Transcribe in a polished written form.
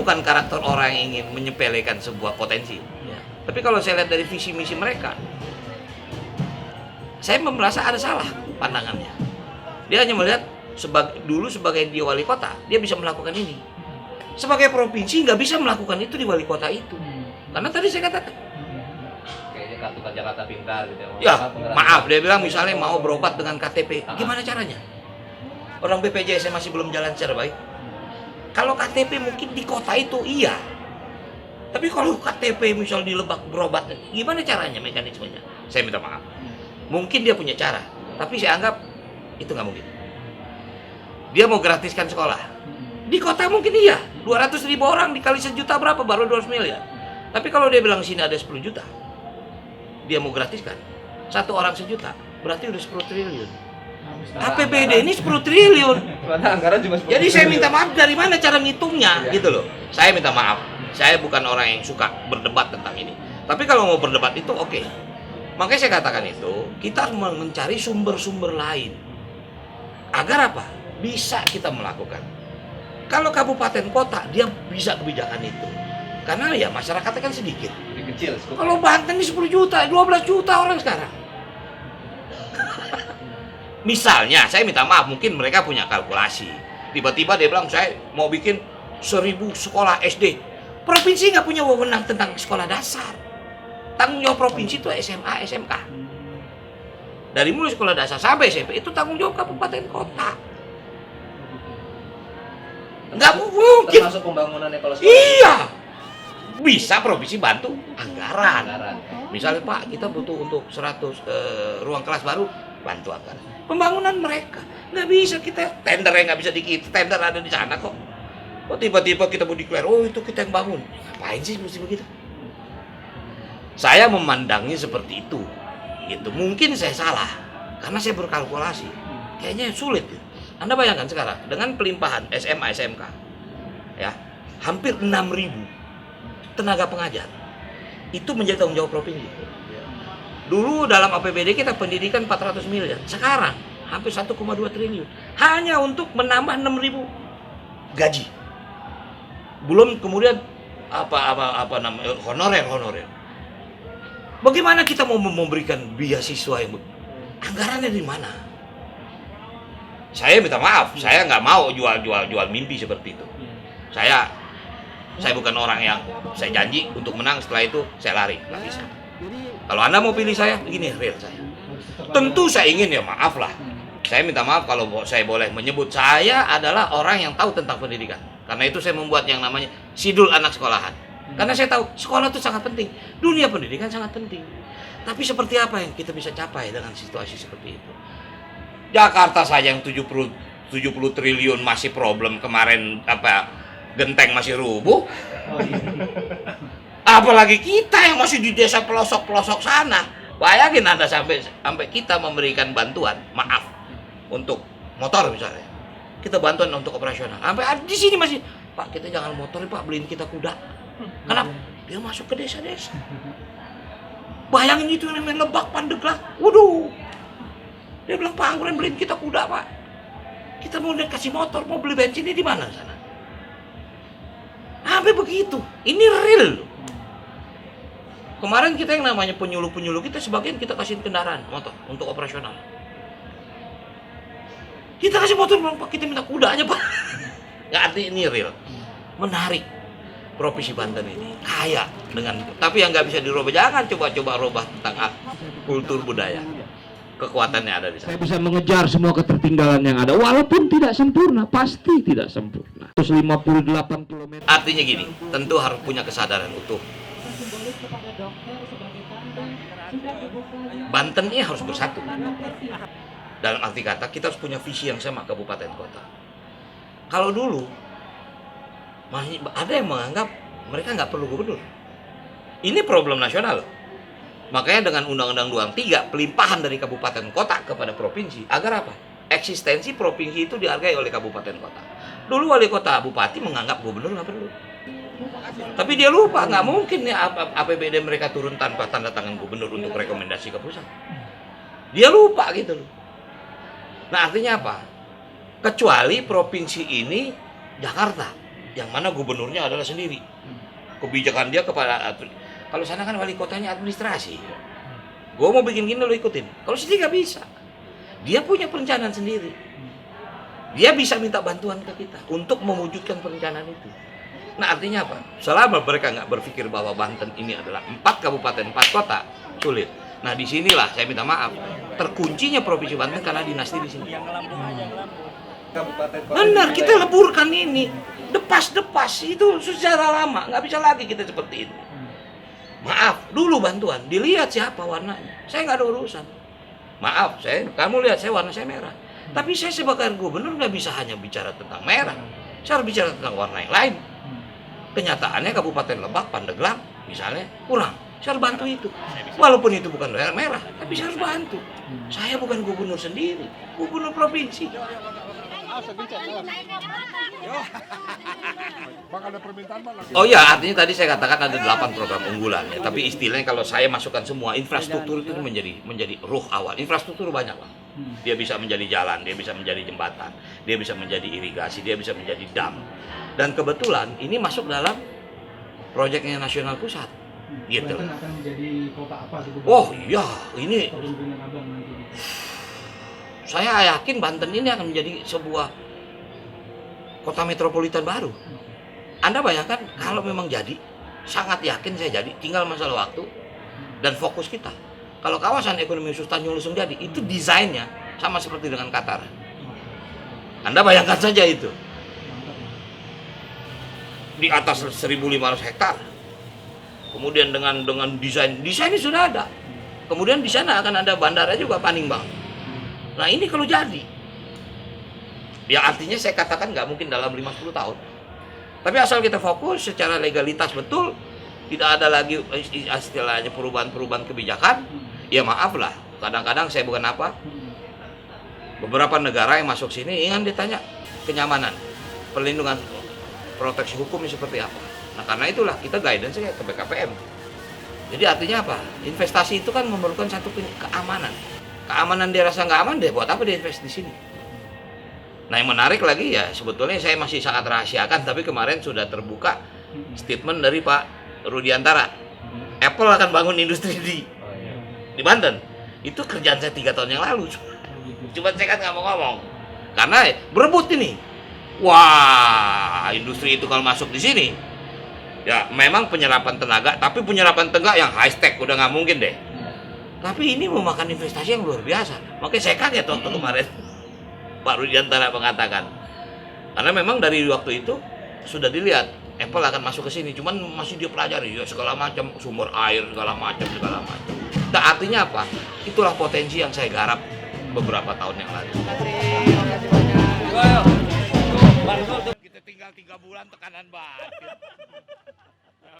bukan karakter orang yang ingin menyepelekan sebuah potensi. Ya. Tapi kalau saya lihat dari visi misi mereka, saya merasa ada salah pandangannya. Dia hanya melihat dulu sebagai dia wali kota, dia bisa melakukan ini. Sebagai provinsi nggak bisa melakukan itu di wali kota itu. Karena tadi saya katakan, kayaknya kartu Jakarta Pintar gitu ya maaf, dia bilang misalnya mau berobat dengan KTP, gimana caranya? Orang BPJS masih belum jalan secara baik. Kalau KTP mungkin di kota itu iya, tapi kalau KTP misal di Lebak berobat, gimana caranya mekanismenya? Saya minta maaf. Mungkin dia punya cara, tapi saya anggap itu nggak mungkin. Dia mau gratiskan sekolah. Di kota mungkin iya, 200.000 orang dikali sejuta berapa? Baru 200 miliar. Tapi kalau dia bilang sini ada 10 juta, dia mau gratiskan. Satu orang sejuta, berarti udah 10 triliun. APBD ini 10 triliun. Anggaran cuma 10 Jadi saya minta maaf, dari mana cara ngitungnya gitu loh. Saya minta maaf. Saya bukan orang yang suka berdebat tentang ini. Tapi kalau mau berdebat itu oke. Makanya saya katakan itu, kita harus mencari sumber-sumber lain. Agar apa? Bisa kita melakukan. Kalau kabupaten kota, dia bisa kebijakan itu. Karena ya masyarakatnya kan sedikit. Lebih kecil. Kalau Banten ini 10 juta, 12 juta orang sekarang. Misalnya, saya minta maaf, mungkin mereka punya kalkulasi. Tiba-tiba dia bilang, saya mau bikin 1000 sekolah SD. Provinsi nggak punya wewenang tentang sekolah dasar. Tanggung jawab provinsi itu SMA, SMK. Dari mulai sekolah dasar sampai SMP, itu tanggung jawab kabupaten kota. Nggak mungkin. Termasuk pembangunannya kalau sekolah. Iya. Bisa provinsi bantu anggaran. Anggaran. Misalnya Pak, kita butuh untuk 100 ruang kelas baru, bantu anggaran. Pembangunan mereka nggak bisa, kita tendernya nggak bisa dikit, tender ada di sana kok. Kok tiba-tiba kita mau declare, oh itu kita yang bangun. Ngapain sih mesti begitu? Saya memandangnya seperti itu. Gitu. Mungkin saya salah karena saya berkalkulasi. Kayaknya sulit. Anda bayangkan sekarang dengan pelimpahan SMA, SMK, ya, hampir 6.000 tenaga pengajar. Itu menjadi tanggung jawab provinsi. Dulu dalam APBD kita pendidikan 400 miliar. Sekarang hampir 1,2 triliun. Hanya untuk menambah 6.000 gaji. Belum kemudian apa namanya honorer. Bagaimana kita mau memberikan beasiswa yang anggarannya di mana? Saya minta maaf, saya nggak mau jual mimpi seperti itu. Saya bukan orang yang saya janji untuk menang, setelah itu saya lari, nggak bisa. Kalau Anda mau pilih saya, begini real saya. Tentu saya ingin, ya maaf lah. Saya minta maaf kalau saya boleh menyebut saya adalah orang yang tahu tentang pendidikan. Karena itu saya membuat yang namanya Sidul Anak Sekolahan. Karena saya tahu sekolah itu sangat penting. Dunia pendidikan sangat penting. Tapi seperti apa yang kita bisa capai dengan situasi seperti itu? Jakarta saja yang 70 triliun masih problem kemarin, genteng masih rubuh. Apalagi kita yang masih di desa pelosok-pelosok sana. Bayangin Anda sampai kita memberikan bantuan, maaf, untuk motor misalnya. Kita bantuan untuk operasional. Sampai di sini masih, Pak, kita jangan motor, Pak, beliin kita kuda. Kenapa? Dia masuk ke desa-desa. Bayangin itu yang namanya Lebak, Pandeglang. Waduh. Dia bilang, Pak, angguran beliin kita kuda, Pak. Kita mau kasih motor, mau beli bensinnya di mana sana? Sampai begitu. Ini real. Kemarin kita yang namanya penyuluh-penyuluh kita, sebagian kita kasih kendaraan motor untuk operasional. Kita kasih motor, Pak, kita minta kuda aja, Pak. Nggak, arti ini real. Menarik. Provinsi Banten ini kaya dengan, tapi yang nggak bisa dirubah, jangan coba-coba rubah tentang kultur budaya. Kekuatannya ada di sana. Saya bisa mengejar semua ketertinggalan yang ada, walaupun tidak sempurna, pasti tidak sempurna. 158 km. Artinya gini, tentu harus punya kesadaran utuh. Banten ini harus bersatu. Dalam arti kata, kita harus punya visi yang sama kabupaten kota. Kalau dulu ada yang menganggap mereka nggak perlu gubernur. Ini problem nasional. Makanya dengan Undang-Undang 23, pelimpahan dari kabupaten kota kepada provinsi. Agar apa? Eksistensi provinsi itu dihargai oleh kabupaten kota. Dulu wali kota bupati menganggap gubernur nggak perlu. Tapi dia lupa, nggak mungkin ya APBD mereka turun tanpa tanda tangan gubernur untuk rekomendasi ke pusat. Dia lupa gitu loh. Nah artinya apa? Kecuali provinsi ini Jakarta. yang mana gubernurnya adalah sendiri. Kebijakan dia kepada kalau sana kan wali kotanya administrasi. Gue mau bikin gini lo ikutin. Kalau sini nggak bisa. Dia punya perencanaan sendiri. Dia bisa minta bantuan ke kita untuk mewujudkan perencanaan itu. Nah artinya apa? Selama mereka nggak berpikir bahwa Banten ini adalah 4 kabupaten 4 kota, sulit. Nah disinilah saya minta maaf, terkuncinya provinsi Banten karena dinasti di sini. Kabupaten kota Benar, di kita wilayah- leburkan ini. Depas itu secara lama, nggak bisa lagi kita seperti ini. Maaf, dulu bantuan, dilihat siapa warnanya. Saya nggak ada urusan. Maaf, kamu lihat saya warna saya merah. Tapi saya sebagai gubernur nggak bisa hanya bicara tentang merah. Saya harus bicara tentang warna yang lain. Kenyataannya Kabupaten Lebak, Pandeglang misalnya kurang. Saya harus bantu itu. Walaupun itu bukan daerah merah, tapi saya harus bantu. Saya bukan gubernur sendiri, gubernur provinsi. Oh ya, artinya tadi saya katakan ada 8 program unggulan ya. Tapi istilahnya kalau saya masukkan semua infrastruktur itu menjadi ruh awal. Infrastruktur banyak Bang. Dia bisa menjadi jalan, dia bisa menjadi jembatan, dia bisa menjadi irigasi, dia bisa menjadi dam. Dan kebetulan ini masuk dalam proyeknya nasional pusat. Gitu. Banten akan menjadi kota apa gitu? Oh iya, ini Kepemimpinan Abang nanti. saya yakin Banten ini akan menjadi sebuah kota metropolitan baru. Anda bayangkan kalau memang jadi, sangat yakin saya jadi, tinggal masalah waktu dan fokus kita. Kalau kawasan ekonomi khusus Tanjung Lesung jadi, itu desainnya sama seperti dengan Qatar. Anda bayangkan saja itu. Di atas 1.500 hektar. Kemudian dengan desainnya sudah ada. Kemudian di sana akan ada bandara juga Panimbang. Nah ini kalau jadi, ya artinya saya katakan nggak mungkin dalam 5-10 tahun. Tapi asal kita fokus secara legalitas betul, tidak ada lagi istilahnya perubahan-perubahan kebijakan, ya maaf lah. Kadang-kadang saya bukan apa, beberapa negara yang masuk sini ingin ditanya kenyamanan, perlindungan, proteksi hukumnya seperti apa. Nah karena itulah kita guidance ke BKPM. Jadi artinya apa? Investasi itu kan memerlukan satu keamanan. Keamanan dia rasa nggak aman, dia buat apa dia invest di sini? Nah yang menarik lagi ya sebetulnya saya masih sangat rahasiakan, tapi kemarin sudah terbuka statement dari Pak Rudiantara. Apple akan bangun industri di Banten. Itu kerjaan saya 3 tahun yang lalu. Cuma saya kan nggak mau ngomong karena berebut ini. Wah industri itu kalau masuk di sini, ya memang penyerapan tenaga, tapi penyerapan tenaga yang high tech udah nggak mungkin deh. Tapi ini memakan investasi yang luar biasa. Makanya saya kaget waktu kemarin Pak Rudiantara mengatakan. Karena memang dari waktu itu sudah dilihat Apple akan masuk ke sini, cuman masih dia pelajari ya segala macam sumber air segala macam. Nah, artinya apa? Itulah potensi yang saya garap beberapa tahun yang lalu. Kita tinggal 3 bulan tekanan banget.